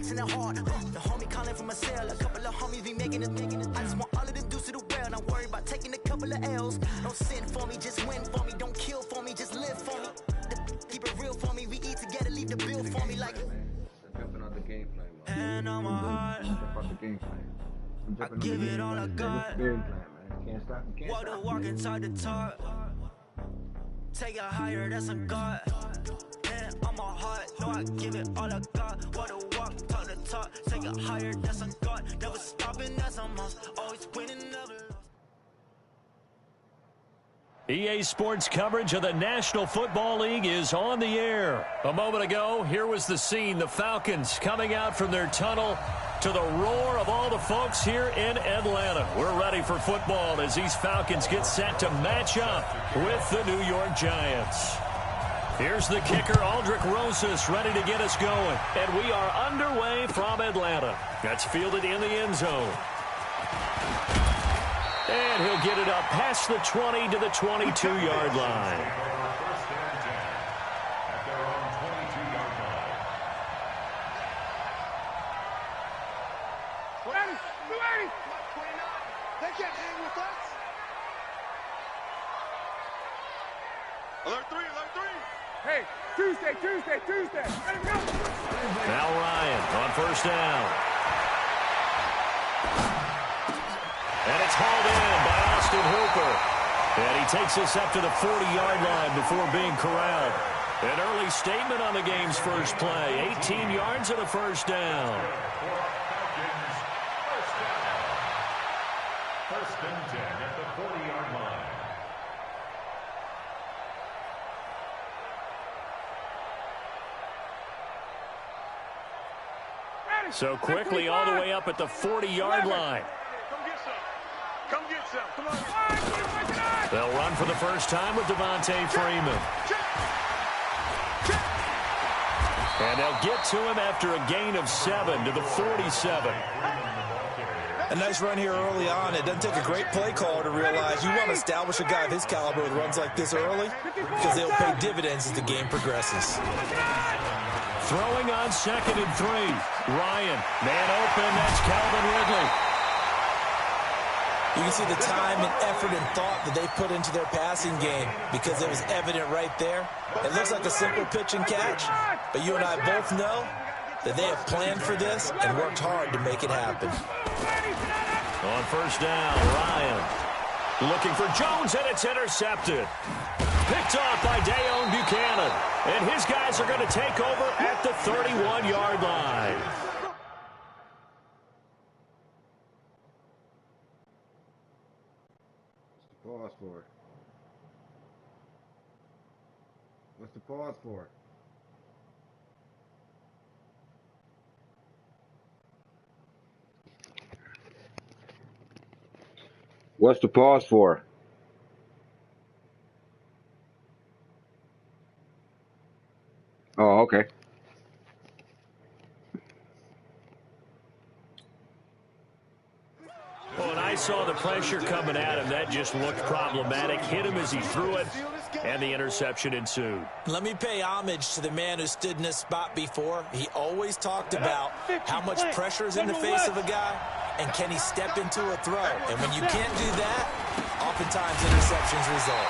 maxing it hard. The homie calling from a cell, a couple of homies be making it. I just want all of them dudes to do well, not worry about taking a couple of L's. Don't sin for me, just win for me. Don't kill for me, just live for me. Keep it real for me, we eat together, leave the bill for me like. Jumping on the game plan, And on my heart, jump on the game plan. I give it all I got. Game plan, man. Can't stop. Can't Walk stop. the walk inside the talk. Take it higher, that's a God. And on my heart, know I give it all I got. Walk the walk, talk the talk. Take it higher, that's a God. Never stopping, that's a must. Always winning, never lost. EA Sports coverage of the National Football League is on the air. A moment ago, here was the scene. The Falcons coming out from their tunnel to the roar of all the folks here in Atlanta. We're ready for football as these Falcons get set to match up with the New York Giants. Here's the kicker, Aldrich Rosas, ready to get us going. And we are underway from Atlanta. That's fielded in the end zone. And he'll get it up past the 20 to the 22-yard line. They can't hang with us. Alert 3, alert 3. Hey, Tuesday. Let him go. Now Ryan on first down. And it's hauled in by Austin Hooper. And he takes us up to the 40-yard line before being corralled. An early statement on the game's first play. 18 yards and a first down. First and 10 at the 40-yard line. So quickly all the way up at the 40-yard line. Come get some. Come on. They'll run for the first time with Devontae Freeman. And they'll get to him after a gain of 7 to the 47. A nice run here early on. It doesn't take a great play caller to realize you want to establish a guy of his caliber with runs like this early because they'll pay dividends as the game progresses. Throwing on 2nd and 3. Ryan, man open. That's Calvin Ridley. You can see the time and effort and thought that they put into their passing game because it was evident right there. It looks like a simple pitch and catch, but you and I both know that they have planned for this and worked hard to make it happen. On first down, Ryan looking for Jones, and it's intercepted. Picked off by Dayon Buchanan. And his guys are going to take over at the 31-yard line. Pause for it. What's the pause for? What's the pause for? Oh, okay. Well, when I saw the pressure coming at him, that just looked problematic. Hit him as he threw it, and the interception ensued. Let me pay homage to the man who stood in this spot before. He always talked about how much pressure is in the face of a guy, and can he step into a throw. And when you can't do that, oftentimes interceptions result.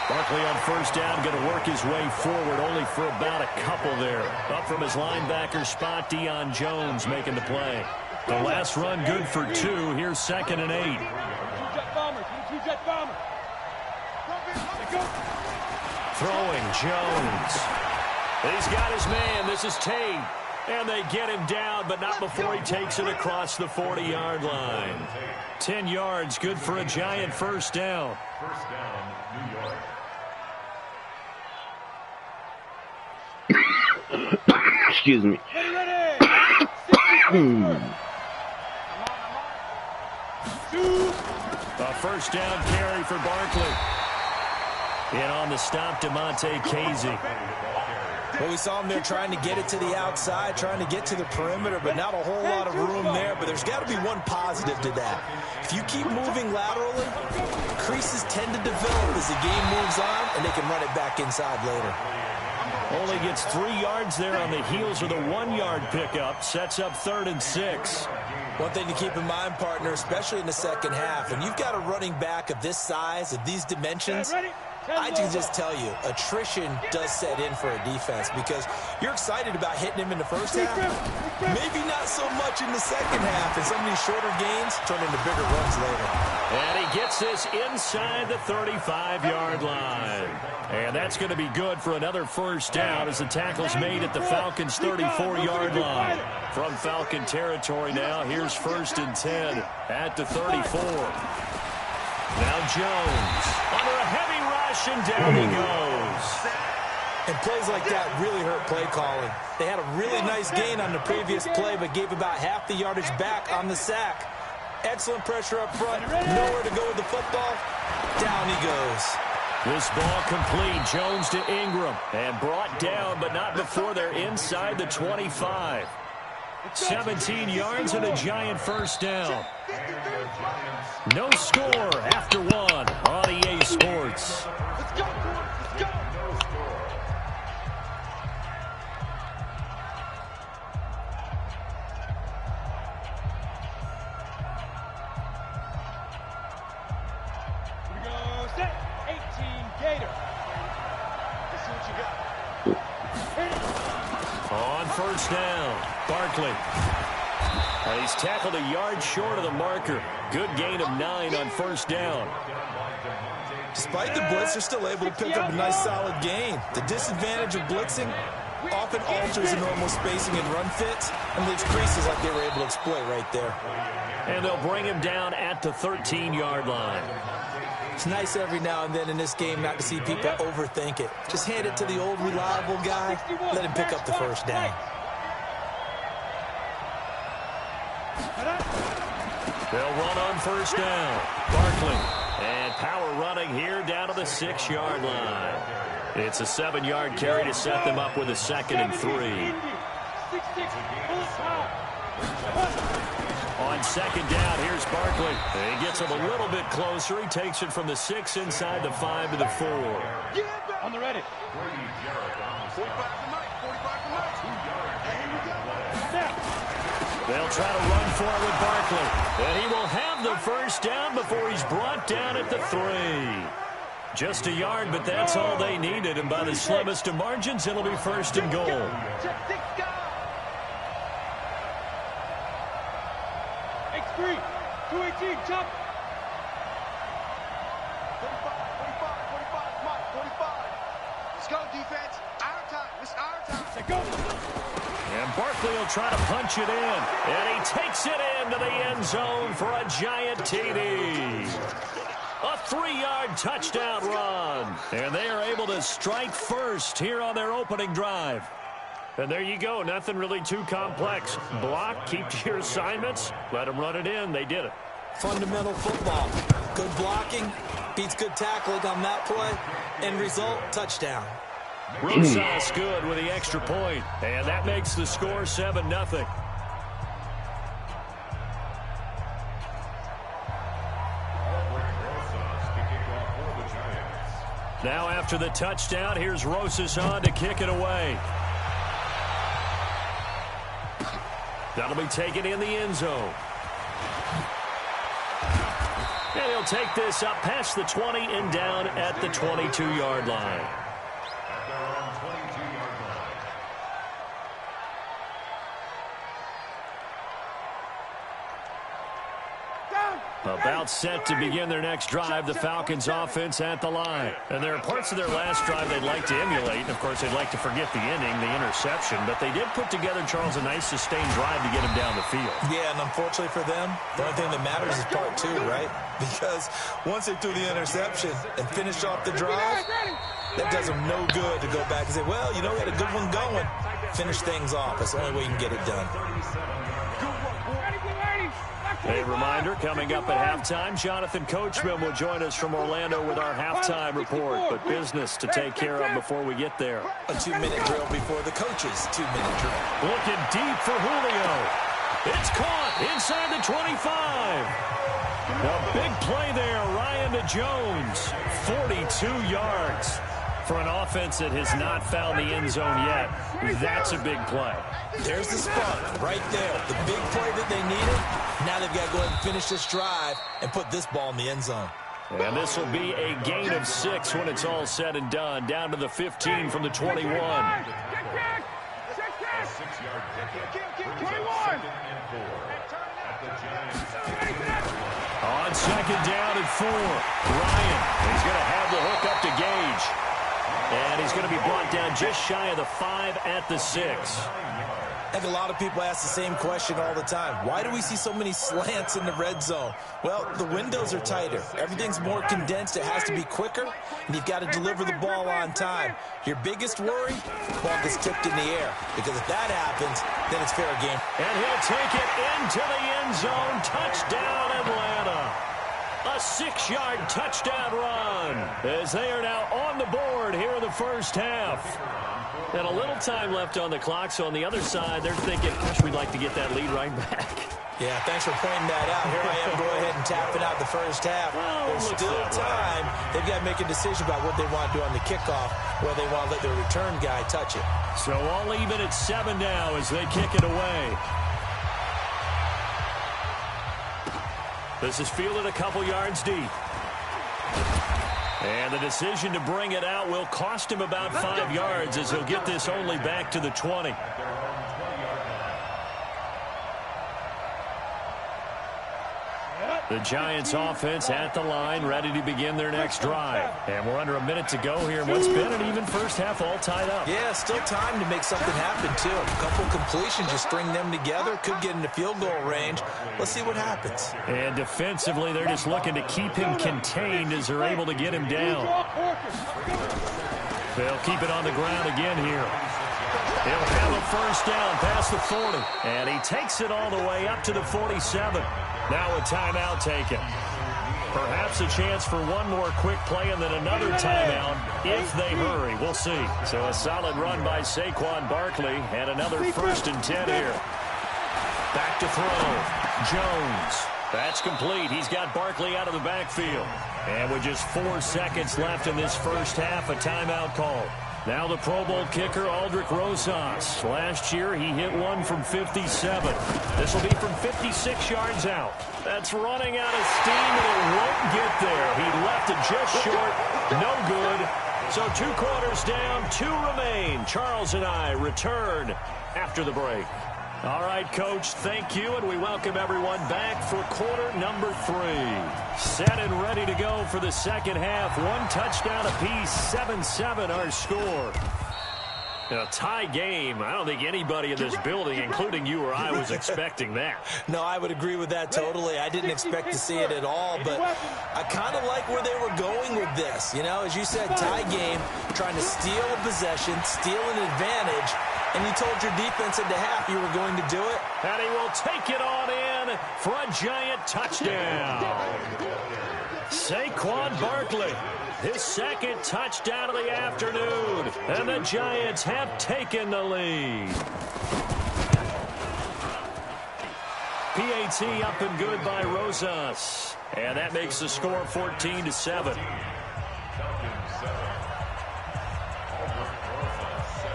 Barkley on first down, going to work his way forward, only for about a couple there. Up from his linebacker spot, Deion Jones making the play. The last run good for 2. Here's 2nd and 8. Throwing Jones. He's got his man. This is Tate. And they get him down, but not before he takes it across the 40-yard line. 10 yards, good for a Giant first down. First down, New York. Excuse me. A first down carry for Barkley. And on the stop, DeMonte Casey. Well, we saw him there trying to get it to the outside, trying to get to the perimeter, but not a whole lot of room there. But there's got to be one positive to that. If you keep moving laterally, creases tend to develop as the game moves on, and they can run it back inside later. Only gets 3 yards there on the heels of the 1-yard pickup. Sets up 3rd and 6. One thing to keep in mind, partner, especially in the second half, when you've got a running back of this size, of these dimensions, I can just tell you, attrition does set in for a defense because you're excited about hitting him in the first half. Maybe not so much in the second half, and some of these shorter gains turn into bigger runs later. And he gets this inside the 35-yard line. And that's going to be good for another first down as the tackle's made at the Falcons' 34-yard line. From Falcon territory now, here's 1st and 10 at the 34. Now Jones under a heavy rush, and down he goes. And plays like that really hurt play calling. They had a really nice gain on the previous play, but gave about half the yardage back on the sack. Excellent pressure up front. Nowhere to go with the football. Down he goes. This ball complete. Jones to Ingram. And brought down, but not before they're inside the 25. 17 yards and a giant first down. No score after 1 on EA Sports. Let's go. Let's go. Here we go. Set. 18 Gator. Let's see what you got. Hit it. On first down, Barkley. And he's tackled a yard short of the marker. Good gain of 9 on first down. Despite the blitz, they're still able to pick up a nice solid gain. The disadvantage of blitzing often alters the normal spacing and run fits and leaves creases like they were able to exploit right there. And they'll bring him down at the 13-yard line. It's nice every now and then in this game not to see people overthink it. Just hand it to the old reliable guy. Let him pick up the first down. They'll run on first down. Barkley. And power running here down to the 6-yard line. It's a 7-yard carry to set them up with a 2nd and 3. On 2nd down, here's Barkley. He gets him a little bit closer. He takes it from the 6 inside the 5 to the 4. On the ready. 45 They'll try to run for it with Barkley. And he will have the first down before he's brought down at the 3. Just a yard, but that's all they needed. And by the slimmest of margins, it'll be 1st and goal. X3, 218, chop. 45, come on, 45. Let's go, defense. Our time, it's our time. Let's go. And Barkley will try to punch it in. And he takes it into the end zone for a giant TD. A 3-yard touchdown run. And they are able to strike first here on their opening drive. And there you go. Nothing really too complex. Block, keep to your assignments, let them run it in. They did it. Fundamental football. Good blocking beats good tackling on that play. End result, touchdown. Rosas good with the extra point. And that makes the score 7-0. Now after the touchdown, here's Rosas on to kick it away. That'll be taken in the end zone. And he'll take this up past the 20 and down at the 22-yard line. About set to begin their next drive, the Falcons offense at the line. And there are parts of their last drive they'd like to emulate. And, of course, they'd like to forget the inning, the interception. But they did put together, Charles, a nice sustained drive to get him down the field. Yeah, and unfortunately for them, the only thing that matters is part 2, right? Because once they threw the interception and finished off the drive, that does them no good to go back and say, well, you know, we had a good one going. Finish things off. That's the only way you can get it done. A reminder, coming up at halftime, Jonathan Coachman will join us from Orlando with our halftime report. But business to take care of before we get there. A 2-minute drill before the coaches' 2-minute drill. Looking deep for Julio. It's caught inside the 25. A big play there, Ryan to Jones. 42 yards. For an offense that has not found the end zone yet, that's a big play. There's the spark right there. The big play that they needed. Now they've got to go ahead and finish this drive and put this ball in the end zone. And this will be a gain of 6 when it's all said and done. Down to the 15 from the 21. A 6-yard pickup. 21. At the Giants. On second down and 4, Ryan. He's going to have the hook up to Gage. And he's going to be brought down just shy of the 5 at the 6. I think a lot of people ask the same question all the time. Why do we see so many slants in the red zone? Well, the windows are tighter. Everything's more condensed. It has to be quicker, and you've got to deliver the ball on time. Your biggest worry, the ball gets tipped in the air, because if that happens, then it's fair game. And he'll take it into the end zone. Touchdown, Atlanta. A 6-yard touchdown run as they are now on the board here in the first half. And a little time left on the clock, so on the other side, they're thinking, gosh, we'd like to get that lead right back. Yeah, thanks for pointing that out. Here I am, go ahead and tapping out the first half. There's still time. They've got to make a decision about what they want to do on the kickoff, whether they want to let their return guy touch it. So all even at 7 now as they kick it away. This is fielded a couple yards deep. And the decision to bring it out will cost him about 5 yards as he'll get this only back to the 20. The Giants offense at the line, ready to begin their next drive. And we're under a minute to go here. What's been an even first half all tied up. Yeah, still time to make something happen, too. A couple completions, just string them together. Could get into field goal range. Let's see what happens. And defensively, they're just looking to keep him contained as they're able to get him down. They'll keep it on the ground again here. He'll have a first down past the 40. And he takes it all the way up to the 47. Now a timeout taken. Perhaps a chance for one more quick play and then another timeout if they hurry. We'll see. So a solid run by Saquon Barkley and another 1st and 10 here. Back to throw. Jones. That's complete. He's got Barkley out of the backfield. And with just 4 seconds left in this first half, a timeout call. Now the Pro Bowl kicker, Aldrich Rosas. Last year, he hit one from 57. This will be from 56 yards out. That's running out of steam, and it won't get there. He left it just short. No good. So 2 quarters down, 2 remain. Charles and I return after the break. All right, Coach, thank you, and we welcome everyone back for quarter number 3. Set and ready to go for the second half. 1 touchdown apiece, 7-7 our score. A tie game. I don't think anybody in this building, including you or I, was expecting that. No, I would agree with that totally. I didn't expect to see it at all, but I kind of like where they were going with this. You know, as you said, tie game, trying to steal a possession, steal an advantage, and you told your defense at the half you were going to do it. And he will take it on in for a giant touchdown. Saquon Barkley, his 2nd touchdown of the afternoon. And the Giants have taken the lead. PAT up and good by Rosas. And that makes the score 14-7.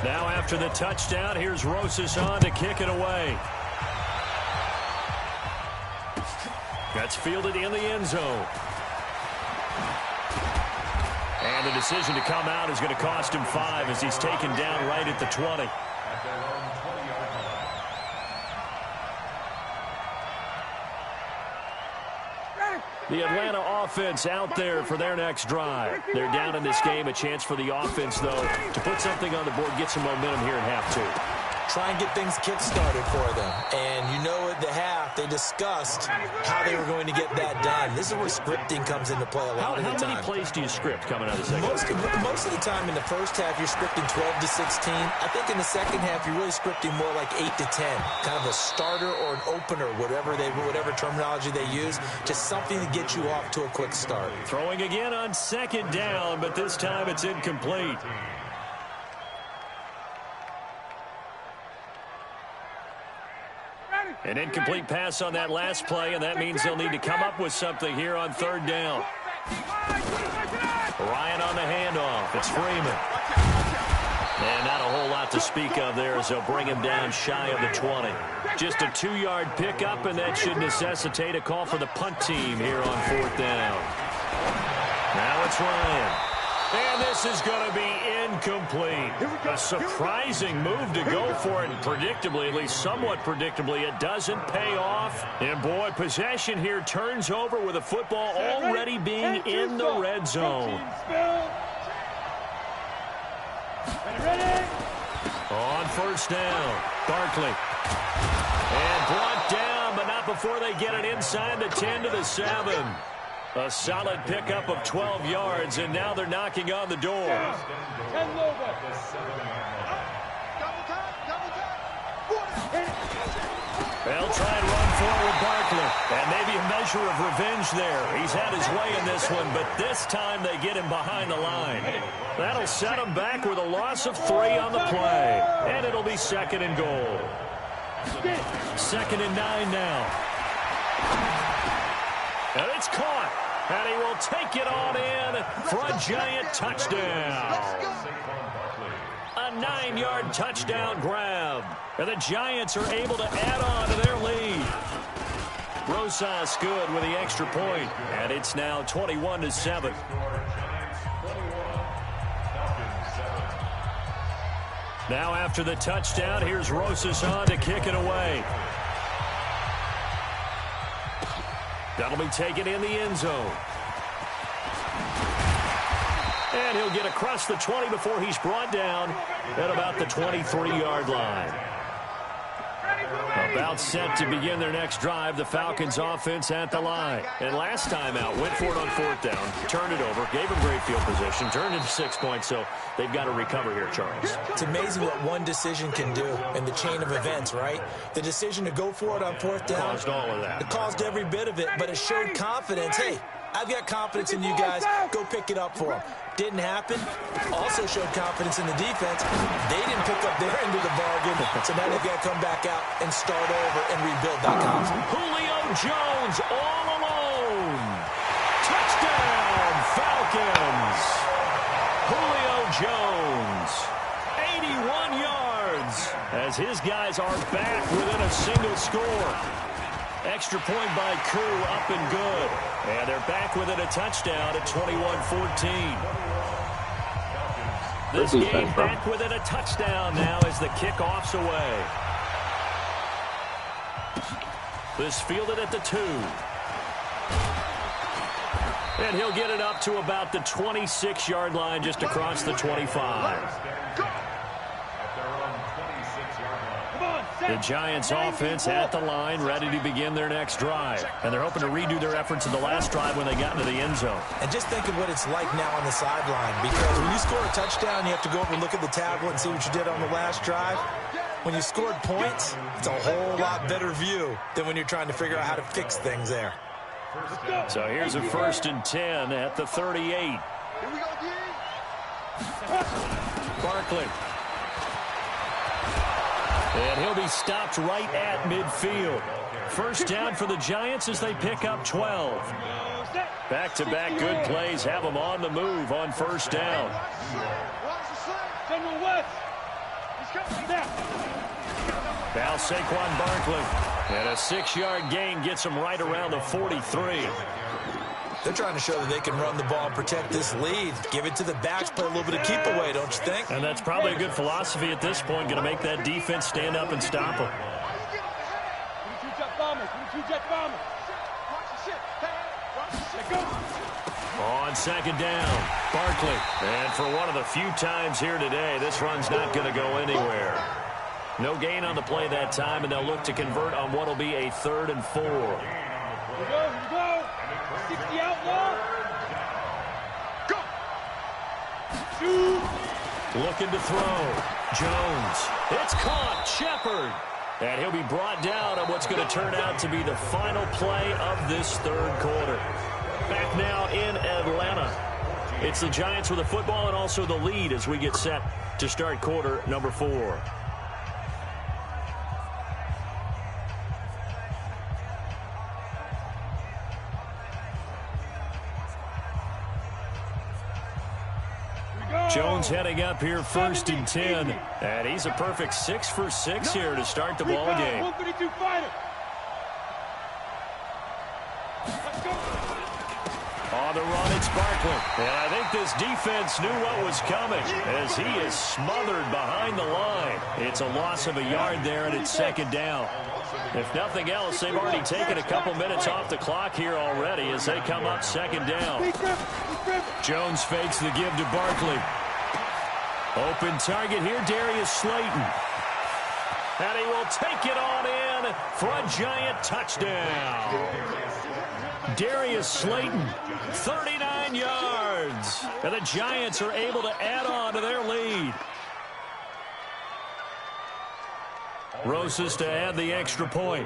Now after the touchdown, here's Rosas on to kick it away. That's fielded in the end zone. And the decision to come out is going to cost him 5 as he's taken down right at the 20. The Atlanta offense out there for their next drive. They're down in this game. A chance for the offense, though, to put something on the board, get some momentum here in half 2. Try and get things kick-started for them. And you know at the half, they discussed how they were going to get that done. This is where scripting comes into play a lot of the time. How many plays do you script coming out of the second half? Most of the time in the first half, you're scripting 12 to 16. I think in the second half, you're really scripting more like 8 to 10. Kind of a starter or an opener, whatever terminology they use. Just something to get you off to a quick start. Throwing again on 2nd down, but this time it's incomplete. An incomplete pass on that last play, and that means they'll need to come up with something here on 3rd down. Ryan on the handoff. It's Freeman. And not a whole lot to speak of there as they'll bring him down shy of the 20. Just a 2-yard pickup, and that should necessitate a call for the punt team here on 4th down. Now it's Ryan. And this is going to be incomplete. A surprising move to go for it. Predictably, at least somewhat predictably, it doesn't pay off. And boy, possession here turns over with the football already being in the red zone. On 1st down, Barkley. And brought down, but not before they get it inside the 10 to the 7. A solid pickup of 12 yards, and now they're knocking on the door. They'll try and run forward Barkley. And maybe a measure of revenge there. He's had his way in this one, but this time they get him behind the line. That'll set him back with a loss of 3 on the play. And it'll be 2nd and goal. 2nd and 9 now. And it's caught. And he will take it on in for a giant touchdown. A 9-yard touchdown grab. And the Giants are able to add on to their lead. Rosas good with the extra point. And it's now 21-7. Now after the touchdown, here's Rosas on to kick it away. That'll be taken in the end zone. And he'll get across the 20 before he's brought down at about the 23-yard line. About set to begin their next drive, the Falcons offense at the line. And last time out, went for it on 4th down, turned it over, gave them great field position, turned into 6 points, so they've got to recover here, Charles. It's amazing what one decision can do in the chain of events, right? The decision to go for it on 4th down. Caused all of that. It caused every bit of it, but it showed confidence. Hey, I've got confidence in you guys. Go pick it up for them. Didn't happen. Also showed confidence in the defense. They didn't pick up their end of the bargain, so now they've got to come back out and start over and rebuild that confidence. Julio Jones all alone. Touchdown, Falcons. Julio Jones, 81 yards, as his guys are back within a single score. Extra point by Koo, up and good. And they're back within a touchdown at 21-14. This game back within a touchdown now as the kickoff's away. This fielded at the 2. And he'll get it up to about the 26-yard line just across the 25. The Giants offense at the line, ready to begin their next drive. And they're hoping to redo thetheir efforts of the last drive when they got into the end zone. And just think of what it's like now on the sideline, because when you score a touchdown, you have to go over and look at the tablet and see what you did on the last drive. When you scored points, it's a whole lot better view than when you're trying to figure out how to fix things there. So here's a 1st and 10 at the 38. Barkley. And he'll be stopped right at midfield. 1st down for the Giants as they pick up 12. Back-to-back good plays have them on the move on 1st down. Now Saquon Barkley. And a 6-yard gain gets him right around the 43. They're trying to show that they can run the ball and protect this lead. Give it to the backs, play a little bit of keep away, don't you think? And that's probably a good philosophy at this point, going to make that defense stand up and stop them. On 2nd down, Barkley. And for one of the few times here today, this run's not going to go anywhere. No gain on the play that time, and they'll look to convert on what will be a 3rd and 4. Here we go. 60 outlaw. Go. Shoot. Looking to throw. Jones. It's caught. Shepard. And he'll be brought down on what's going to turn out to be the final play of this 3rd quarter. Back now in Atlanta. It's the Giants with the football and also the lead as we get set to start quarter number 4. Jones heading up here 1st and 10. And he's a perfect 6 for 6 here to start the ball game. 132 fighter. On the run, it's Barkley. And I think this defense knew what was coming as he is smothered behind the line. It's a loss of a yard there, and it's 2nd down. If nothing else, they've already taken a couple minutes off the clock here already as they come up 2nd down. Jones fakes the give to Barkley. Open target here, Darius Slayton. And he will take it on in for a giant touchdown. Darius Slayton, 39 yards. And the Giants are able to add on to their lead. Rosas to add the extra point.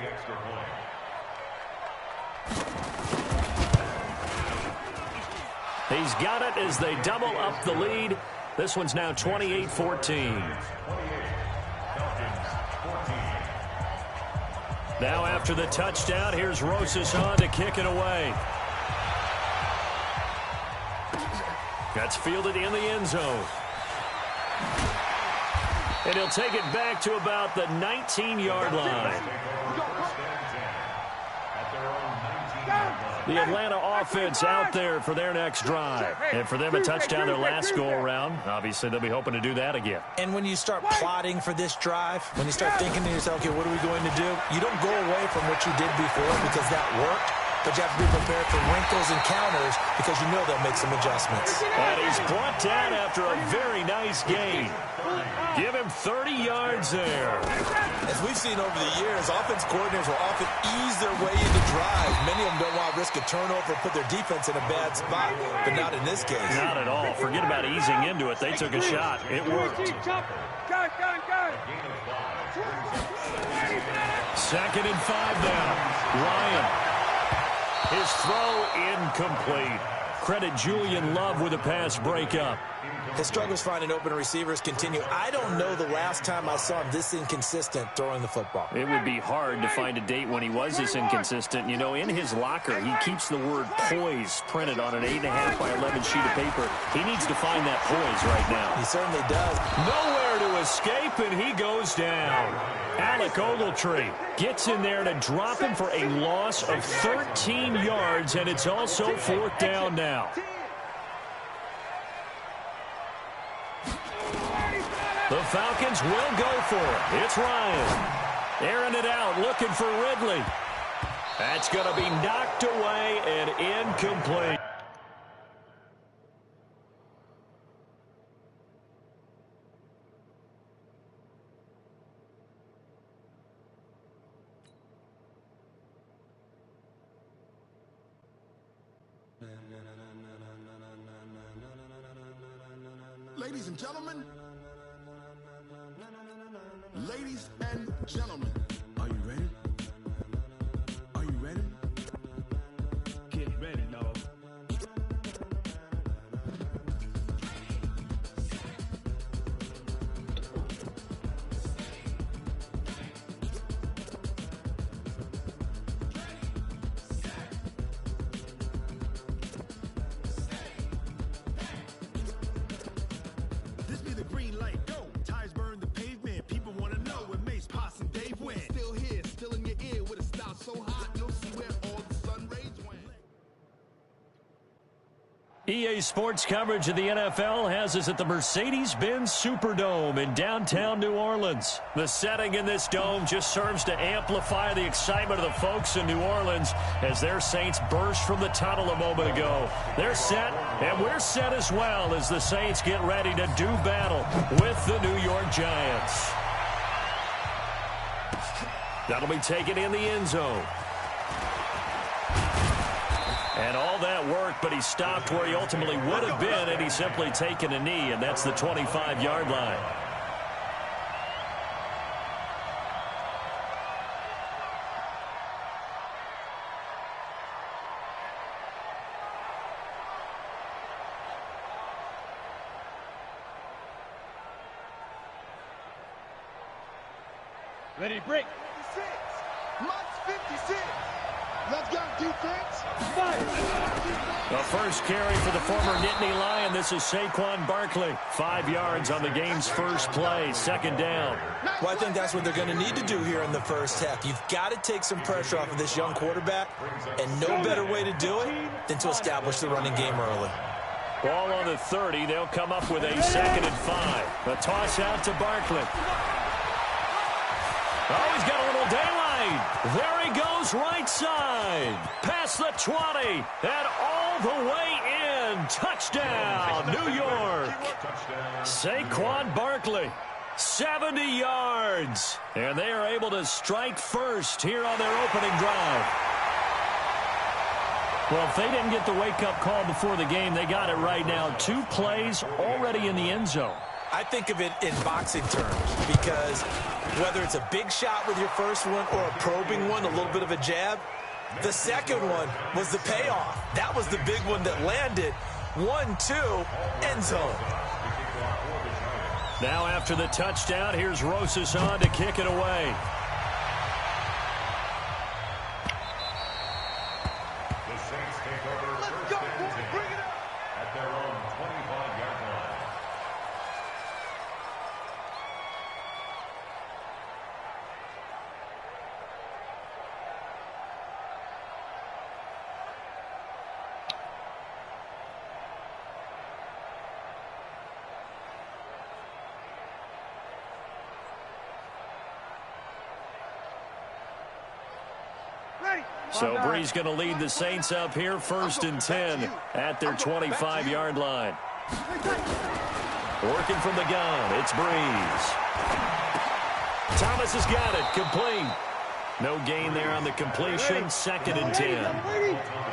He's got it as they double up the lead. This one's now 28-14. Now after the touchdown, here's Rosas on to kick it away. That's fielded in the end zone. And he'll take it back to about the 19-yard line. The Atlanta offense out there for their next drive. And for them, a touchdown their last go-around. Obviously, they'll be hoping to do that again. And when you start plotting for this drive, when you start thinking to yourself, okay, what are we going to do? You don't go away from what you did before because that worked. But you have to be prepared for wrinkles and counters because you know they'll make some adjustments. And he's brought down after a very nice gain. Give him 30 yards there. As we've seen over the years, offense coordinators will often ease their way into drives. Many of them don't want to risk a turnover or put their defense in a bad spot, but not in this case. Not at all. Forget about easing into it. They took a shot. It worked. 2nd and 5 now. Ryan. His throw incomplete. Credit Julian Love with a pass breakup. His struggles finding open receivers continue. I don't know the last time I saw him this inconsistent throwing the football. It would be hard to find a date when he was this inconsistent. You know, in his locker, he keeps the word poise printed on an 8.5 by 11 sheet of paper. He needs to find that poise right now. He certainly does. Nowhere to escape, and he goes down. Alec Ogletree gets in there to drop him for a loss of 13 yards, and it's also 4th down now. The Falcons will go for it. It's Ryan. Airing it out, looking for Ridley. That's going to be knocked away and incomplete. Ladies and gentlemen, are you ready? Are you ready? Get ready, dog. This be the green light, go. Tires burn the pavement. People want to know where Mace, Posse, and Dave went. Still here, still in your ear with a style so hot, you'll see where all the sun rays went. EA Sports coverage of the NFL has us at the Mercedes-Benz Superdome in downtown New Orleans. The setting in this dome just serves to amplify the excitement of the folks in New Orleans as their Saints burst from the tunnel a moment ago. They're set, and we're set as well as the Saints get ready to do battle with the New York Giants. That'll be taken in the end zone. And all that work, but he stopped where he ultimately would have been, and he's simply taken a knee, and that's the 25-yard line. Ready to break. 56. Mike's 56. Let's go, defense. The first carry for the former Nittany Lion. This is Saquon Barkley. 5 yards on the game's first play. Second down. Well, I think that's what they're going to need to do here in the first half. You've got to take some pressure off of this young quarterback, and no better way to do it than to establish the running game early. Ball on the 30. They'll come up with a 2nd and 5. The toss out to Barkley. Oh, he's got a little daylight. There he goes, right side. Past the 20 and all the way in. Touchdown, New York. Saquon Barkley, 70 yards. And they are able to strike first here on their opening drive. Well, if they didn't get the wake-up call before the game, they got it right now. 2 plays already in the end zone. I think of it in boxing terms because whether it's a big shot with your first one or a probing one, a little bit of a jab, the second one was the payoff. That was the big one that landed. 1-2, end zone. Now after the touchdown, here's Rosas on to kick it away. Let's go, boy. Bring it up. At their own 25-yard line. So Bree's going to lead the Saints up here, 1st and 10 at their 25-yard line. Working from the gun, it's Breeze. Thomas has got it, complete. No gain there on the completion, 2nd and 10.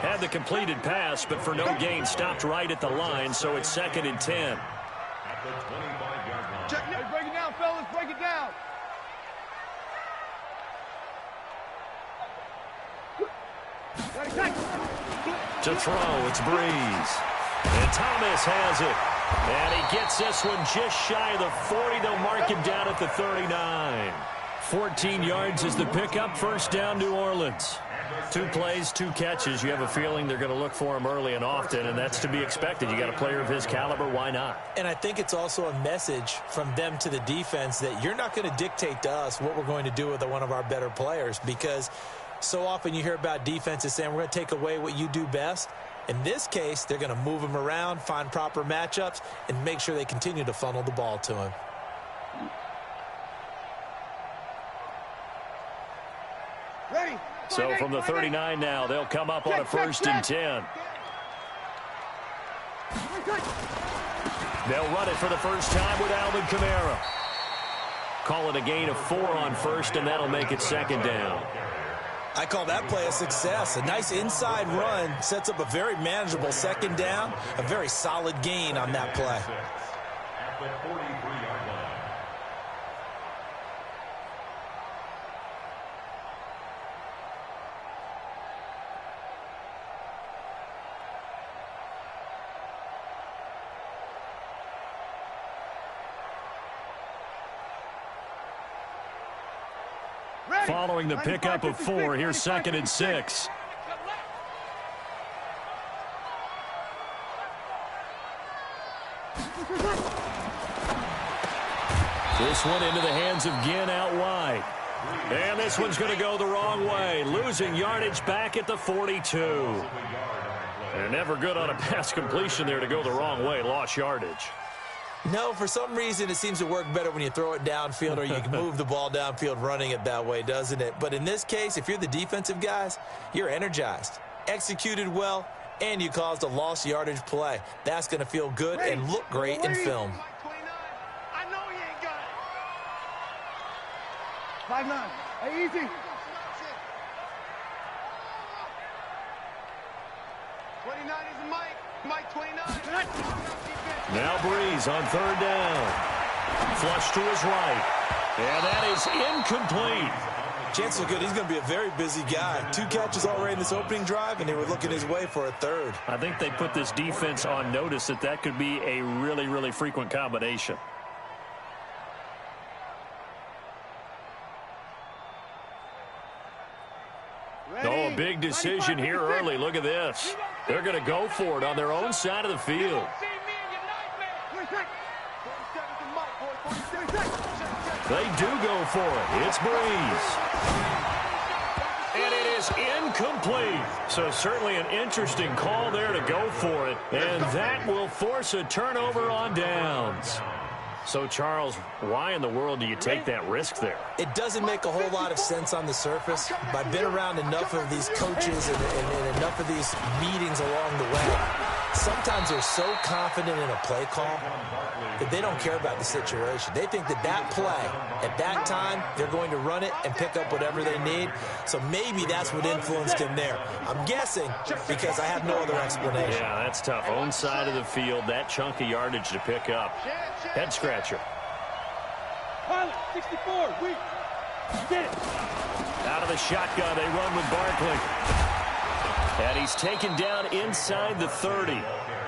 Had the completed pass, but for no gain, stopped right at the line, so it's 2nd and 10. At the 25-yard line. Check it. Break it down, fellas. Break it down. To throw, it's Breeze. And Thomas has it. And he gets this one just shy of the 40. They'll mark him down at the 39. 14 yards is the pickup. 1st down, New Orleans. 2 plays, 2 catches. You have a feeling they're going to look for him early and often, and that's to be expected. You got a player of his caliber, why not? And I think it's also a message from them to the defense that you're not going to dictate to us what we're going to do with one of our better players, because so often you hear about defenses saying we're going to take away what you do best. In this case, they're going to move him around, find proper matchups, and make sure they continue to funnel the ball to him. Ready. So from the 39 now, they'll come up on a 1st and 10. They'll run it for the first time with Alvin Kamara. Call it a gain of 4 on 1st, and that'll make it 2nd down. I call that play a success. A nice inside run sets up a very manageable 2nd down, a very solid gain on that play. At the 43-yard line. Following the pickup of 4, here's 2nd and 6. This one into the hands of Ginn out wide. And this one's going to go the wrong way. Losing yardage back at the 42. They're never good on a pass completion there to go the wrong way. Lost yardage. No, for some reason it seems to work better when you throw it downfield or you can move the ball downfield running it that way, doesn't it? But in this case, if you're the defensive guys, you're energized, executed well, and you caused a lost yardage play. That's going to feel good and look great in film. I know he ain't got it. 5-9. Hey, easy. 29 is Mike. Mike 29. Now Breeze on 3rd down. Flush to his right. And that is incomplete. Chances are good he's going to be a very busy guy. 2 catches already in this opening drive, and they were looking his way for a 3rd. I think they put this defense on notice that that could be a really, really frequent combination. Oh, a big decision here early. Look at this. They're going to go for it on their own side of the field. They do go for it. It's Breeze. And it is incomplete. So certainly an interesting call there to go for it. And that will force a turnover on downs. So, Charles, why in the world do you take that risk there? It doesn't make a whole lot of sense on the surface, but I've been around enough of these coaches and enough of these meetings along the way. Sometimes they're so confident in a play call that they don't care about the situation. They think that that play, at that time, they're going to run it and pick up whatever they need. So maybe that's what influenced him there. I'm guessing because I have no other explanation. Yeah, that's tough. Own side of the field, that chunk of yardage to pick up. Head scratcher. Pilot, 64, weak. Get it. Out of the shotgun, they run with Barkley. And he's taken down inside the 30.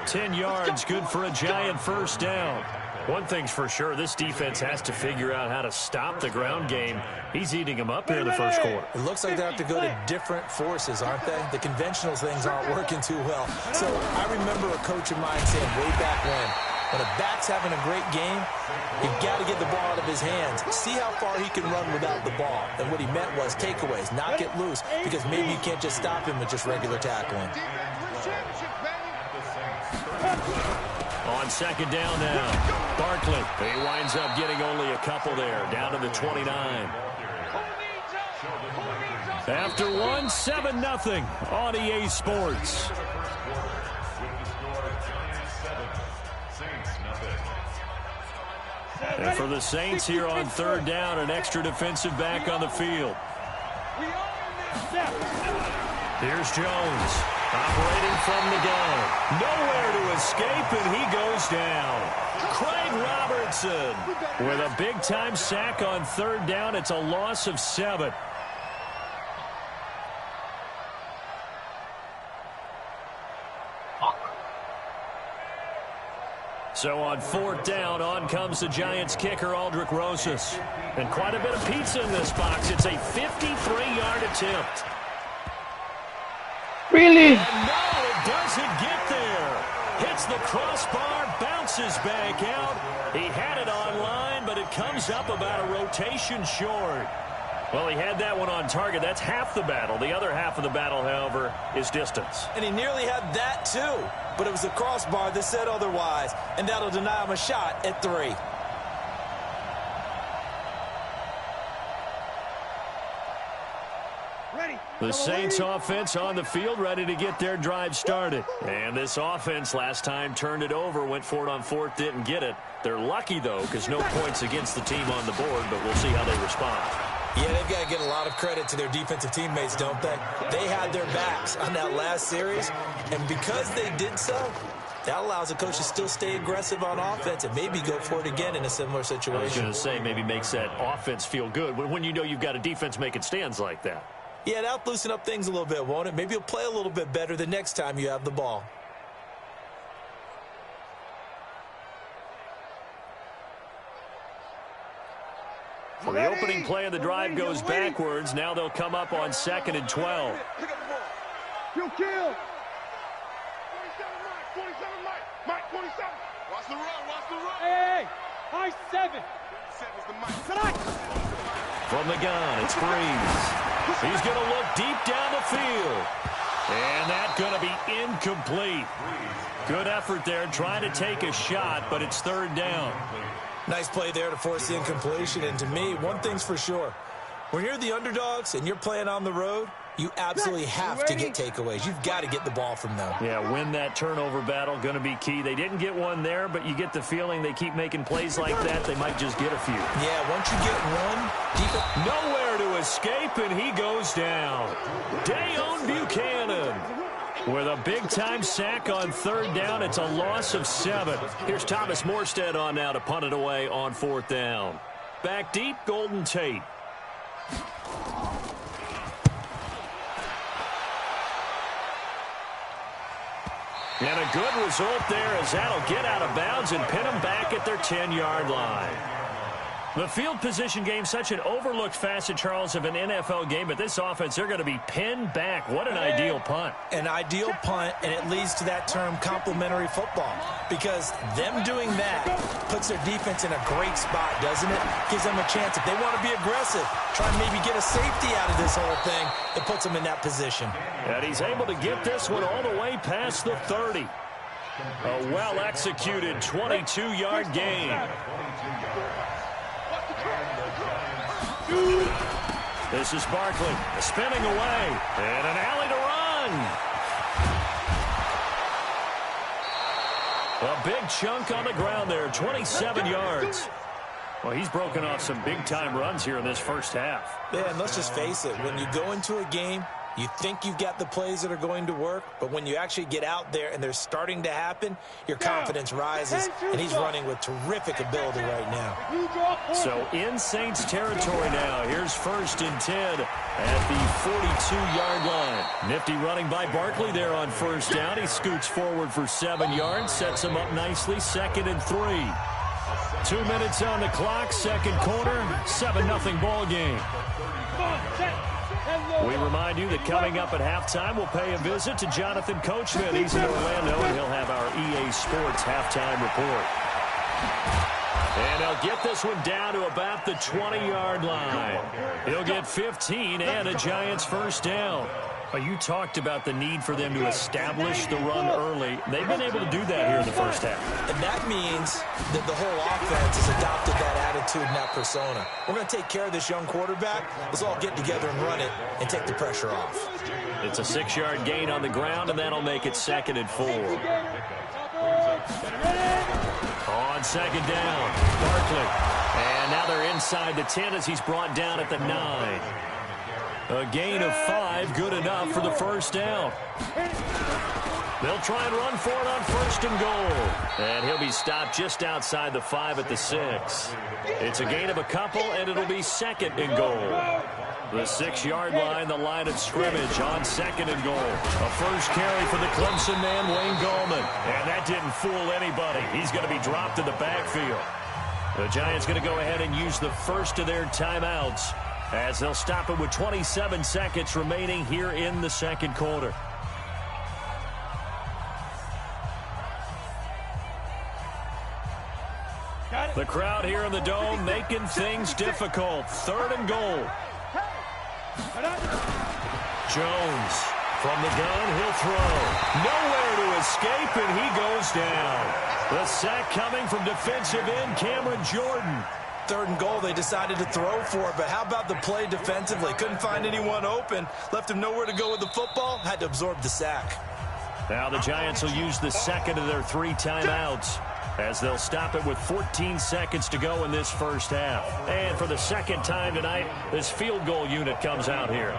10 yards, good for a giant first down. One thing's for sure, this defense has to figure out how to stop the ground game. He's eating them up here in the first quarter. It looks like they have to go to different forces, aren't they? The conventional things aren't working too well. So I remember a coach of mine saying way back when a back's having a great game, you've got to get the ball out of his hands. See how far he can run without the ball. And what he meant was takeaways, not get loose, because maybe you can't just stop him with just regular tackling. On second down now, Barkley. He winds up getting only a couple there, down to the 29. After one, 7-0 on EA Sports. And for the Saints here on third down, an extra defensive back on the field. Here's Jones, operating from the gun. Nowhere to escape, and he goes down. Craig Robertson with a big-time sack on third down. It's a loss of 7. So on fourth down, on comes the Giants kicker, Aldrich Rosas. And quite a bit of pizza in this box. It's a 53-yard attempt. Really? And no, it doesn't get there. Hits the crossbar, bounces back out. He had it on line, but it comes up about a rotation short. Well, he had that one on target. That's half the battle. The other half of the battle, however, is distance. And he nearly had that, too. But it was the crossbar that said otherwise, and that'll deny him a shot at 3. The Saints offense on the field, ready to get their drive started. And this offense last time turned it over, went for it on fourth, didn't get it. They're lucky, though, because no points against the team on the board, but we'll see how they respond. Yeah, they've got to get a lot of credit to their defensive teammates, don't they? They had their backs on that last series, and because they did so, that allows the coach to still stay aggressive on offense and maybe go for it again in a similar situation. I was going to say, maybe makes that offense feel good when you know you've got a defense making stands like that. Yeah, that'll loosen up things a little bit, won't it? Maybe you'll play a little bit better the next time you have the ball. So the opening play of the drive goes backwards. Now they'll come up on 2nd and 12. Kill. 27 Mike. 27. Watch the run. Hey. High 7. From the gun, it's Breeze. He's going to look deep down the field. And that's going to be incomplete. Good effort there, trying to take a shot, but it's third down. Nice play there to force the incompletion. And to me, one thing's for sure. When you're the underdogs and you're playing on the road, you absolutely have to get takeaways. You've got to get the ball from them. Yeah, win that turnover battle, going to be key. They didn't get one there, but you get the feeling they keep making plays like that, they might just get a few. Yeah, once you get one, defense nowhere to escape, and he goes down. Dayon Buchanan with a big-time sack on third down. It's a loss of 7. Here's Thomas Morstead on now to punt it away on fourth down. Back deep, Golden Tate. And a good result there as that'll get out of bounds and pin them back at their 10-yard line. The field position game, such an overlooked facet, Charles, of an NFL game, but this offense, they're going to be pinned back. What an ideal punt. An ideal punt, and it leads to that term complementary football, because them doing that puts their defense in a great spot, doesn't it? Gives them a chance. If they want to be aggressive, try and maybe get a safety out of this whole thing, it puts them in that position. And he's able to get this one all the way past the 30. A well-executed 22-yard gain. This is Barkley spinning away, and an alley to run. A big chunk on the ground there, 27 yards. Well, he's broken off some big-time runs here in this first half. Yeah, and let's just face it, when you go into a game, you think you've got the plays that are going to work, but when you actually get out there and they're starting to happen, your confidence rises, and he's running with terrific ability right now. So in Saints territory now, here's 1st and 10 at the 42-yard line. Nifty running by Barkley there on 1st down. He scoots forward for 7 yards, sets him up nicely, 2nd and 3. 2 minutes on the clock, second quarter, 7-0 ball game. We remind you that coming up at halftime, we'll pay a visit to Jonathan Coachman. He's in Orlando, and he'll have our EA Sports halftime report. And he'll get this one down to about the 20-yard line. He'll get 15 and a Giants first down. Well, you talked about the need for them to establish the run early. They've been able to do that here in the first half. And that means that the whole offense has adopted that attitude and that persona. We're going to take care of this young quarterback. Let's all get together and run it and take the pressure off. It's a 6-yard gain on the ground, and that'll make it 2nd and 4. On 2nd down, Barkley. And now they're inside the 10 as he's brought down at the 9. A gain of 5, good enough for the first down. They'll try and run for it on 1st and goal. And he'll be stopped just outside the 5 at the 6. It's a gain of a couple, and it'll be 2nd and goal. The 6-yard line, the line of scrimmage on 2nd and goal. A first carry for the Clemson man, Wayne Gallman. And that didn't fool anybody. He's going to be dropped in the backfield. The Giants going to go ahead and use the first of their timeouts, as they'll stop it with 27 seconds remaining here in the second quarter. The crowd here in the Dome making things difficult. 3rd and goal. Jones from the gun, he'll throw. Nowhere to escape, and he goes down. The sack coming from defensive end Cameron Jordan. 3rd and goal, they decided to throw for it, but how about the play defensively? Couldn't find anyone open, left him nowhere to go with the football, had to absorb the sack. Now the Giants will use the second of their 3 timeouts, as they'll stop it with 14 seconds to go in this first half. And for the second time tonight, this field goal unit comes out here.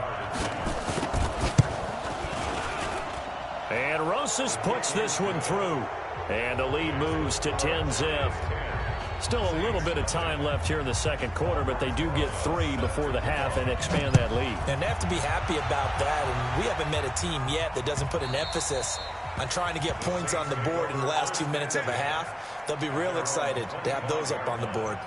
And Rosas puts this one through, and the lead moves to 10-zip. Still a little bit of time left here in the second quarter, but they do get 3 before the half and expand that lead. And they have to be happy about that, and we haven't met a team yet that doesn't put an emphasis on trying to get points on the board in the last 2 minutes of a half. They'll be real excited to have those up on the board.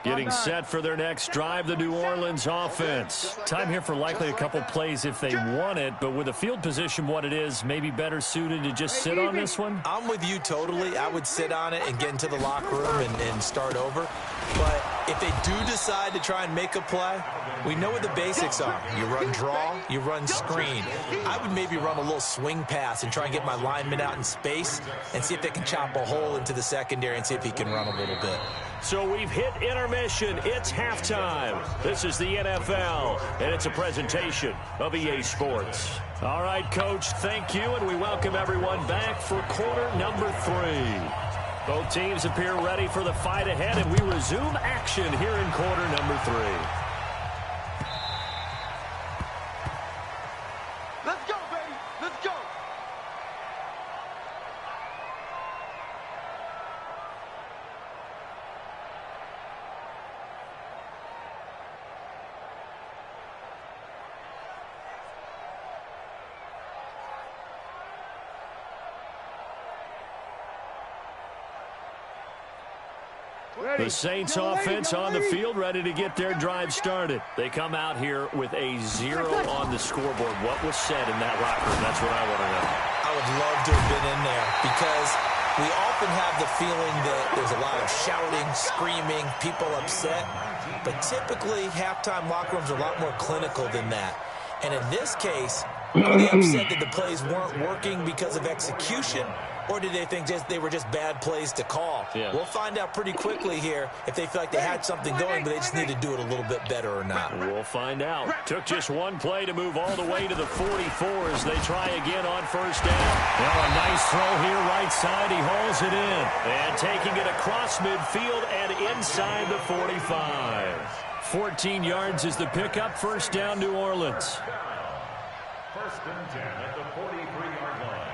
Getting set for their next drive, the New Orleans offense. Time here for likely a couple plays if they want it, but with the field position what it is, maybe better suited to just sit on this one? I'm with you totally. I would sit on it and get into the locker room and start over. But if they do decide to try and make a play, we know what the basics are. You run draw, you run screen. I would maybe run a little swing pass and try and get my lineman out in space and see if they can chop a hole into the secondary and see if he can run a little bit. So we've hit intermission. It's halftime. This is the NFL, and it's a presentation of EA Sports. All right, Coach, thank you, and we welcome everyone back for quarter number 3. Both teams appear ready for the fight ahead, and we resume action here in quarter number 3. Let's go, baby. Let's go. The Saints offense on the field, ready to get their drive started. They come out here with a 0 on the scoreboard. What was said in that locker room? That's what I want to know. I would love to have been in there because we often have the feeling that there's a lot of shouting, screaming, people upset. But typically, halftime locker rooms are a lot more clinical than that. And in this case, are they upset that the plays weren't working because of execution? Or did they think they were just bad plays to call? Yeah. We'll find out pretty quickly here if they feel like they had something going, but they just need to do it a little bit better or not. We'll find out. Took just one play to move all the way to the 44 as they try again on first down. Now a nice throw here right side. He hauls it in. And taking it across midfield and inside the 45. 14 yards is the pickup. First down, New Orleans. First and 10 at the 43-yard line.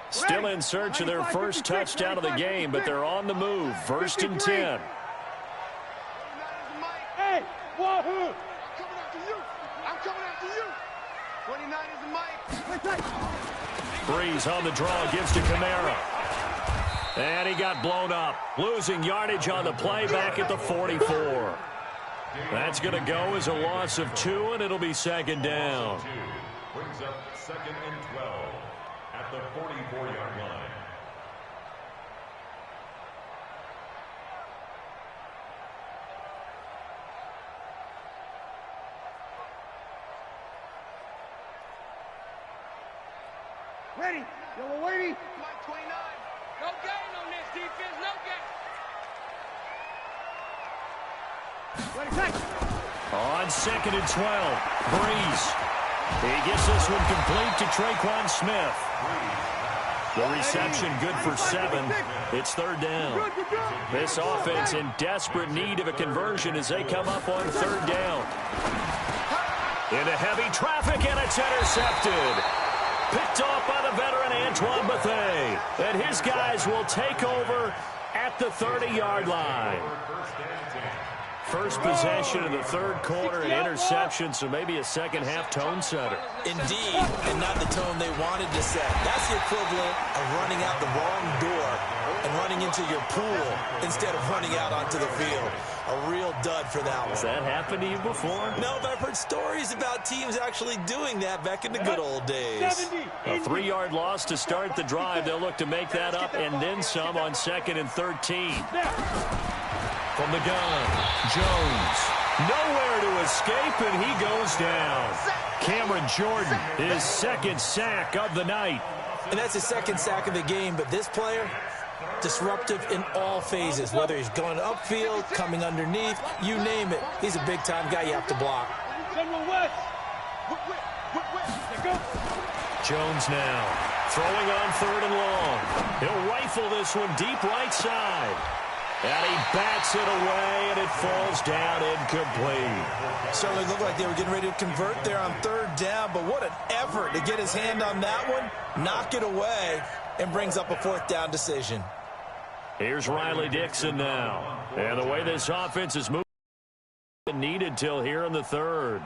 Still in search of their first touchdown of the game, but they're on the move. First and 10. Hey, wahoo! I'm coming after you. I'm coming after you. 29 is the mic. Breeze on the draw, gives to Kamara. And he got blown up. Losing yardage on the play back at the 44. That's going to go as a loss of 2, and it'll be second down. Brings up second and 12 at the 44-yard line. Ready? Yellow lady. Mike 29. No gain on this defense. No gain. Ready, take. On second and 12, Breeze. He gets this one complete to Traquan Smith. The reception good for 7. It's third down. This offense in desperate need of a conversion as they come up on third down. Into heavy traffic, and it's intercepted. Picked off by the veteran Antoine Bethea. And his guys will take over at the 30-yard line. First possession of the third quarter, an interception, so maybe a second-half tone setter. Indeed, and not the tone they wanted to set. That's the equivalent of running out the wrong door and running into your pool instead of running out onto the field. A real dud for that one. Has that happened to you before? No, but I've heard stories about teams actually doing that back in the good old days. A 3-yard loss to start the drive. They'll look to make that up and then some on second and 13. From the gun, Jones. Nowhere to escape, and he goes down. Cameron Jordan, his second sack of the night. And that's his second sack of the game, but this player, disruptive in all phases, whether he's going upfield, coming underneath, you name it. He's a big-time guy you have to block. General West. Go. Jones now throwing on third and long. He'll rifle this one deep right side. And he bats it away, and it falls down incomplete. Certainly looked like they were getting ready to convert there on third down, but what an effort to get his hand on that one, knock it away, and brings up a fourth down decision. Here's Riley Dixon now. And the way this offense is moving, needed till here in the third.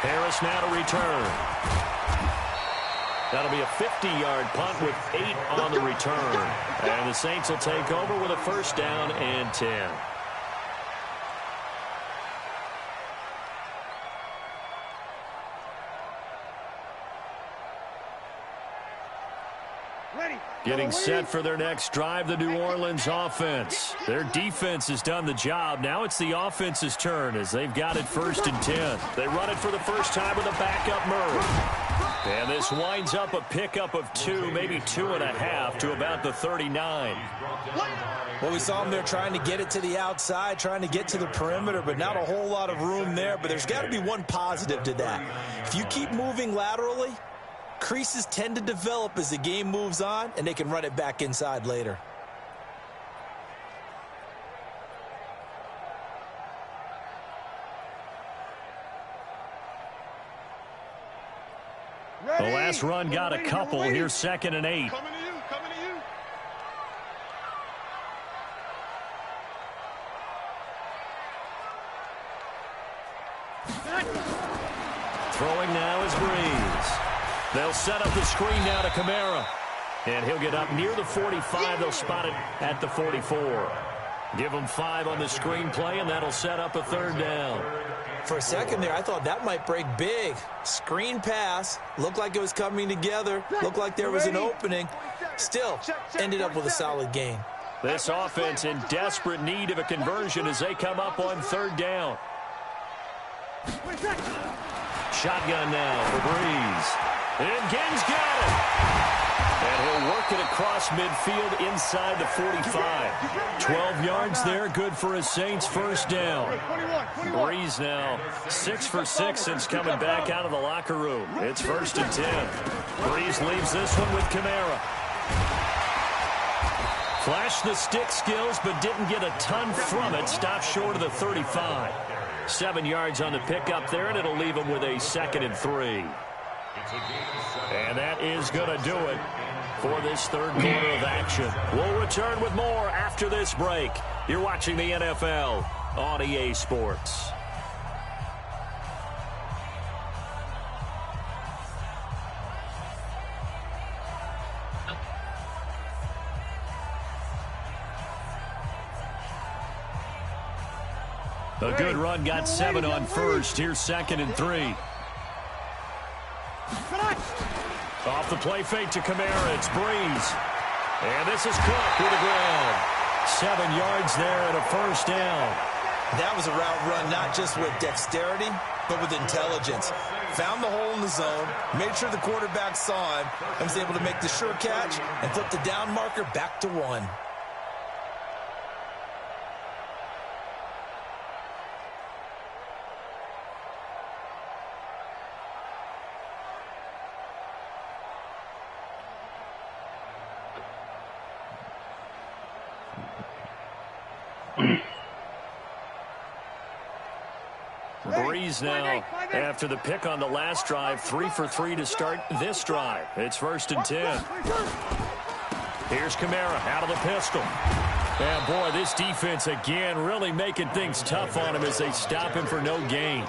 Harris now to return. That'll be a 50-yard punt with 8 on the return. And the Saints will take over with a first down and 10. Getting set for their next drive, the New Orleans offense. Their defense has done the job. Now it's the offense's turn as they've got it first and 10. They run it for the first time with a backup Murray. And this winds up a pickup of 2, maybe 2.5 to about the 39. Well, we saw him there trying to get it to the outside, trying to get to the perimeter, but not a whole lot of room there. But there's got to be one positive to that. If you keep moving laterally, creases tend to develop as the game moves on, and they can run it back inside later. The last run got a couple. Here's 2nd and 8. Coming to you, coming to you. Throwing now is Breeze. They'll set up the screen now to Kamara. And he'll get up near the 45. They'll spot it at the 44. Give him 5 on the screenplay, and that'll set up a 3rd down. For a second there, I thought that might break big. Screen pass. Looked like it was coming together. Looked like there was an opening. Still, ended up with a solid gain. This offense in desperate need of a conversion as they come up on 3rd down. Shotgun now for Breeze. And Gins got it. And he'll work it across midfield inside the 45. 12 yards there, good for a Saints 1st down. Breeze now 6 for 6 since coming back out of the locker room. It's 1st and 10. Breeze leaves this one with Kamara. Flashed the stick skills, but didn't get a ton from it. Stopped short of the 35. 7 yards on the pickup there, and it'll leave him with a 2nd and 3. And that is going to do it for this 3rd quarter of action. We'll return with more after this break. You're watching the NFL on EA Sports. A good run, got 7 on 1st. Here's 2nd and 3. Off the play fake to Kamara, it's Breeze. And this is caught through the ground. 7 yards there and a 1st down. That was a route run not just with dexterity, but with intelligence. Found the hole in the zone, made sure the quarterback saw him, and was able to make the sure catch and flip the down marker back to 1. Breeze now, after the pick on the last drive, 3 for 3 to start this drive. It's 1st and 10. Here's Kamara out of the pistol. And boy, this defense again really making things tough on him as they stop him for no gain.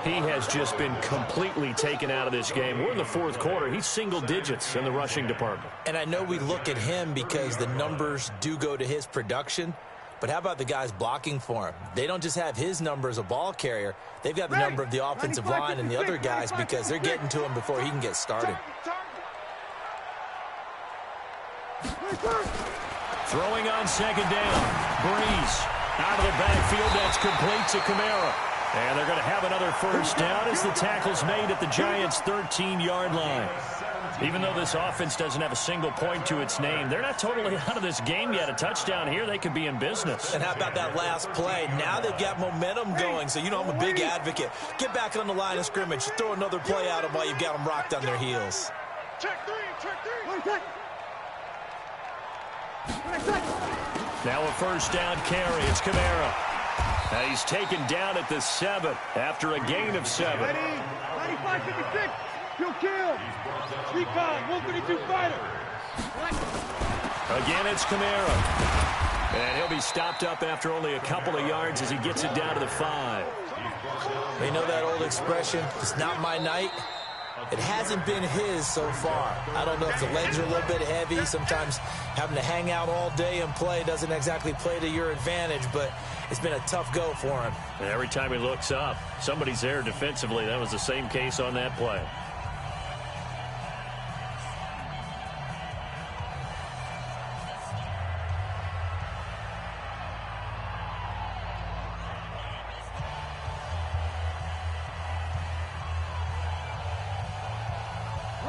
He has just been completely taken out of this game. We're in the 4th quarter. He's single digits in the rushing department. And I know we look at him because the numbers do go to his production. But how about the guys blocking for him? They don't just have his number as a ball carrier. They've got the number of the offensive line and the other guys because they're getting to him before he can get started. Throwing on 2nd down. Breeze out of the backfield. That's complete to Kamara. And they're going to have another 1st down as the tackle's made at the Giants' 13-yard line. Even though this offense doesn't have a single point to its name, they're not totally out of this game yet. A touchdown here, they could be in business. And how about that last play? Now they've got momentum going, so you know I'm a big advocate. Get back on the line of scrimmage. Throw another play at them while you've got them rocked on their heels. Check 3, check 3. Now a 1st down carry. It's Kamara. Now he's taken down at the 7 after a gain of 7. 95-56. Kill. Recon, 132 fighter. Again, it's Kamara. And he'll be stopped up after only a couple of yards as he gets it down to the 5. You know that old expression, it's not my night? It hasn't been his so far. I don't know if the legs are a little bit heavy. Sometimes having to hang out all day and play doesn't exactly play to your advantage, but it's been a tough go for him. And every time he looks up, somebody's there defensively. That was the same case on that play.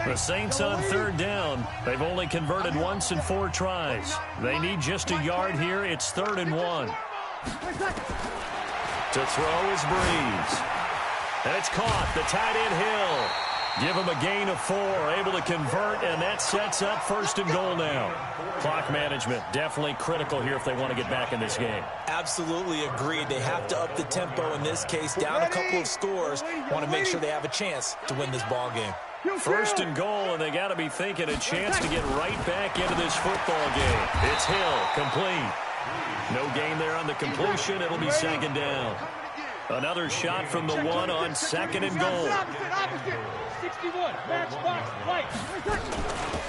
The Saints on 3rd down. They've only converted once in 4 tries. They need just a yard here. It's 3rd and 1. To throw is Breeze. And it's caught. The tight end Hill. Give him a gain of 4. Able to convert, and that sets up 1st and goal now. Clock management definitely critical here if they want to get back in this game. Absolutely agreed. They have to up the tempo in this case. Down a couple of scores. Want to make sure they have a chance to win this ball game. First and goal, and they got to be thinking a chance to get right back into this football game. It's Hill, complete. No gain there on the completion. It'll be second down. Another shot from the one on second and goal. 61, matchbox, right.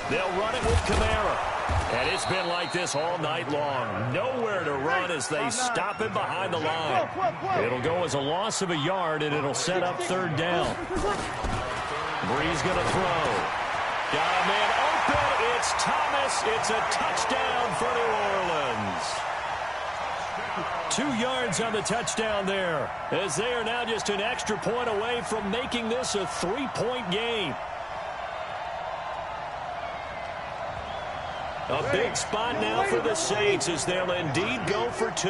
They'll run it with Kamara. And it's been like this all night long. Nowhere to run as they stop him behind the line. It'll go as a loss of a yard, and it'll set up third down. Breeze going to throw. Got a man open. It's Thomas. It's a touchdown for New Orleans. 2 yards on the touchdown there, as they are now just an extra point away from making this a 3-point game. A big spot now for the Saints as they'll indeed go for 2.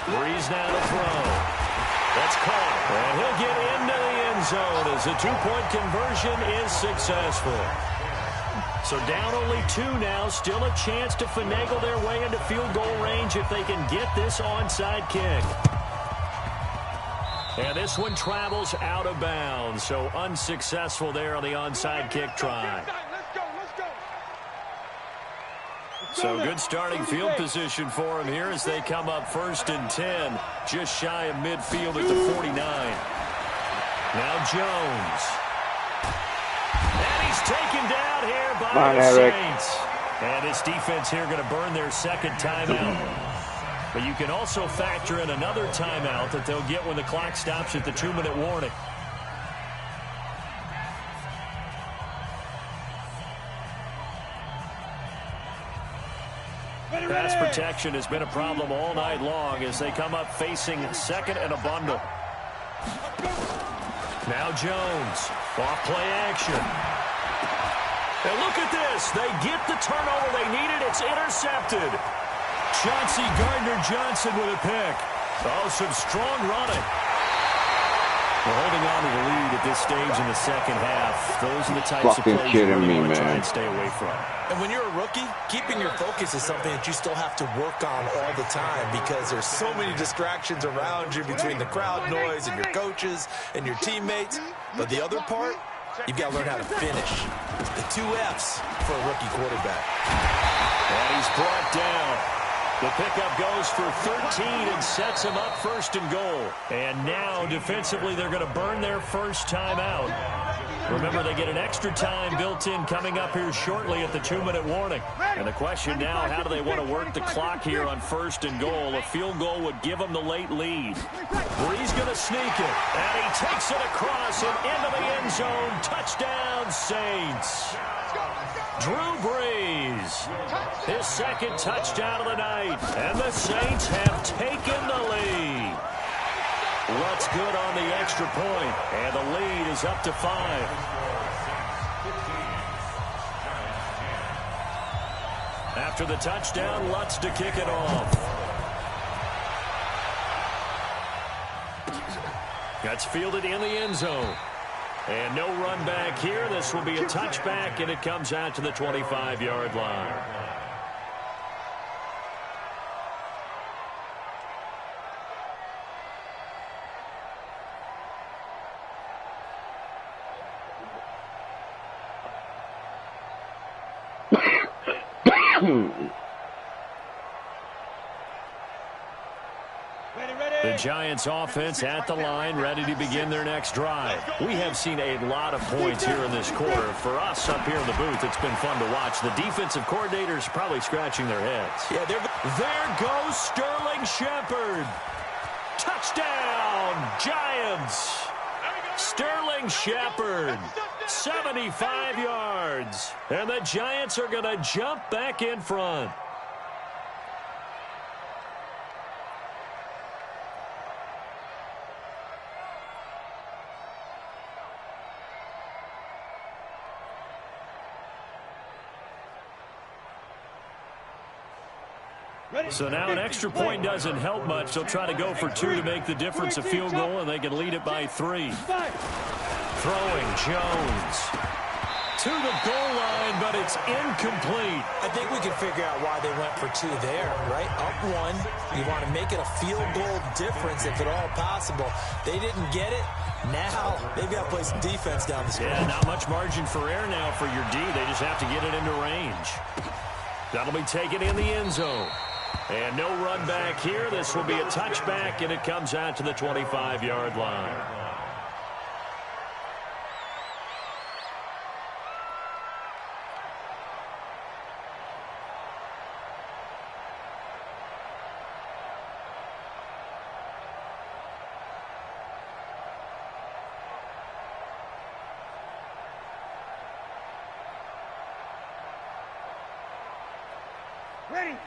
Breeze now to throw. That's caught. And he'll get into the end zone as the 2-point conversion is successful. So down only 2 now. Still a chance to finagle their way into field goal range if they can get this onside kick. And this one travels out of bounds. So unsuccessful there on the onside kick try. So good starting field position for him here as they come up 1st and 10. Just shy of midfield at the 49. Now Jones. And he's taken down here by the Saints. And this defense here going to burn their second timeout. But you can also factor in another timeout that they'll get when the clock stops at the 2-minute warning. Pass protection has been a problem all night long as they come up facing second and a bundle. Now Jones, off play action. And look at this. They get the turnover they needed. It's intercepted. Chauncey Gardner-Johnson with a pick. Oh, some strong running. We're holding on to the lead at this stage in the second half. Those are the types of plays you really want to try and stay away from. And when you're a rookie, keeping your focus is something that you still have to work on all the time because there's so many distractions around you between the crowd noise and your coaches and your teammates. But the other part, you've got to learn how to finish. The 2 F's for a rookie quarterback. And he's brought down. The pickup goes for 13 and sets him up 1st and goal. And now, defensively, they're going to burn their first timeout. Remember, they get an extra time built in coming up here shortly at the 2-minute warning. And the question now, how do they want to work the clock here on 1st and goal? A field goal would give them the late lead. Breeze going to sneak it. And he takes it across and into the end zone. Touchdown, Saints. Drew Brees, his second touchdown of the night, and the Saints have taken the lead. Lutz good on the extra point, and the lead is up to 5. After the touchdown, Lutz to kick it off. That's fielded in the end zone. And no run back here. This will be a touchback, and it comes out to the 25-yard line. The Giants offense at the line, ready to begin their next drive. We have seen a lot of points here in this quarter. For us up here in the booth, it's been fun to watch. The defensive coordinators probably scratching their heads. Yeah, there goes Sterling Shepard. Touchdown, Giants. Sterling Shepard, 75 yards. And the Giants are going to jump back in front. So now an extra point doesn't help much. They'll try to go for 2 to make the difference a field goal, and they can lead it by 3. Throwing Jones. to the goal line, but it's incomplete. I think we can figure out why they went for 2 there, right? Up 1, you want to make it a field goal difference if at all possible. They didn't get it. Now they've got to play some defense down the stretch. Yeah, not much margin for error now for your D. They just have to get it into range. That'll be taken in the end zone. And no run back here. This will be a touchback, and it comes out to the 25-yard line.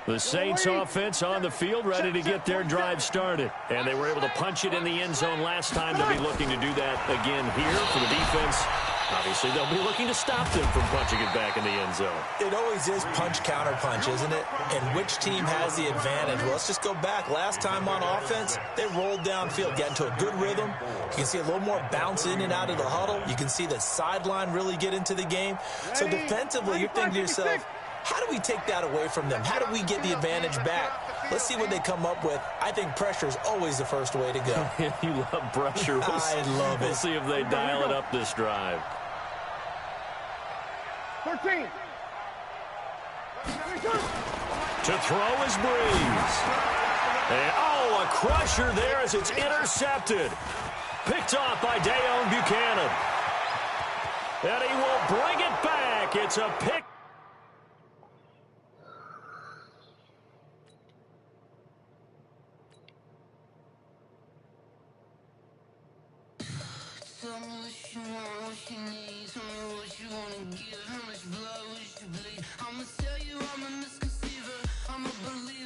The Saints offense on the field, ready to get their drive started. And they were able to punch it in the end zone last time. They'll be looking to do that again here for the defense. Obviously, they'll be looking to stop them from punching it back in the end zone. It always is punch-counter-punch, isn't it? And which team has the advantage? Well, let's just go back. Last time on offense, they rolled downfield, got into a good rhythm. You can see a little more bounce in and out of the huddle. You can see the sideline really get into the game. So defensively, you're thinking to yourself, how do we take that away from them? How do we get the advantage back? Let's see what they come up with. I think pressure is always the first way to go. You love pressure. I love it. We'll see if they dial it up this drive. 13. To throw is Breeze. And, a crusher there as it's intercepted. Picked off by Dayon Buchanan. And he will bring it back. It's a pick. Tell me what you want, what you need. Tell me what you wanna give. How much blood would you bleed? I'ma tell you I'm a misconceiver. I'm a believer.